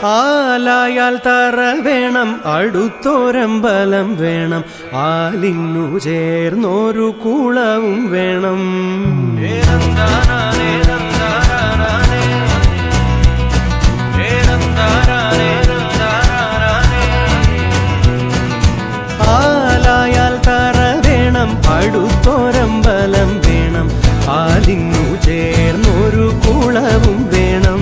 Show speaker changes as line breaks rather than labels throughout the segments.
ആലായാൽ തറ വേണം, അടുത്തോരമ്പലം വേണം, ആലിന്നു ചേർന്നൊരു കുളവും വേണം. ആലായാൽ തറ വേണം, അടുത്തോരമ്പലം വേണം, ആലിന്നു ചേർന്നൊരു കുളവും വേണം.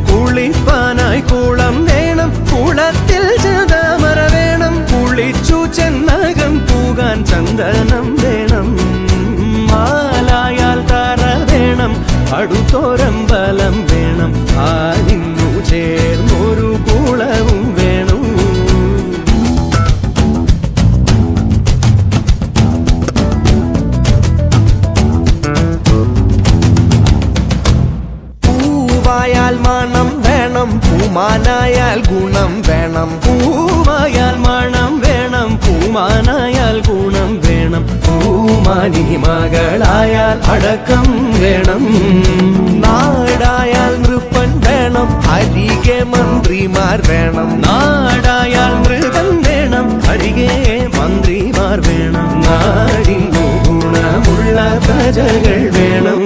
കുളിപ്പാനായി കുളം വേണം, കുളത്തിൽ ചെതാമര വേണം, കുളിച്ചു ചെന്നകം പൂകാൻ ചന്ദനം വേണം. ആലായാൽ തറ വേണം, അടുത്തോരമ്പലം വേണം, ആലിന്നു ചേർന്നൊരു കുളവും വേണം. പൂവായാൽ മണം വേണം, പൂമാനായാൽ ഗുണം വേണം. പൂവായാൽ മണം വേണം, പൂമാനായാൽ ഗുണം വേണം. പൂമാനി മകളായാൽ അടക്കം വേണം. നാടായാൽ നൃപ്പൻ വേണം, അരികെ മന്ത്രിമാർ വേണം. നാടായാൽ നൃപൻ വേണം, അരികെ മന്ത്രിമാർ വേണം. നാടിനു ഗുണമുള്ള പ്രജകൾ വേണം.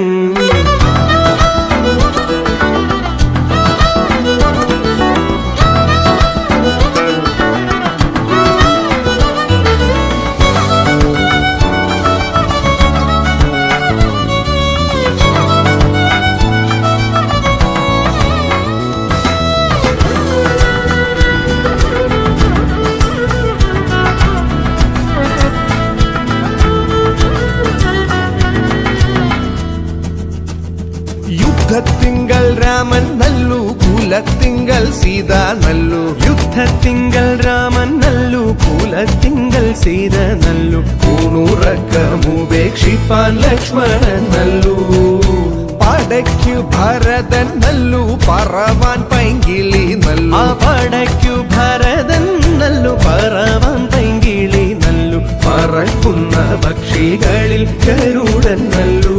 യുദ്ധത്തിങ്കൽ രാമൻ നല്ലു, കുലത്തിങ്കൽ സീത നല്ലു.
യുദ്ധത്തിങ്കൽ രാമൻ നല്ലു, കുലത്തിങ്കൽ സീത നല്ലു.
ഊണുറക്കമുപേക്ഷിപ്പാൻ ലക്ഷ്മണൻ നല്ലു. പടയ്ക്കു ഭരതൻ നല്ലു, പറവാൻ പൈങ്കിളി നല്ലു.
ആ പടയ്ക്കു ഭരതൻ നല്ലു, പറവാൻ പൈങ്കിളി നല്ലു.
പറക്കുന്ന പക്ഷികളിൽ ഗരുഡൻ നല്ലു.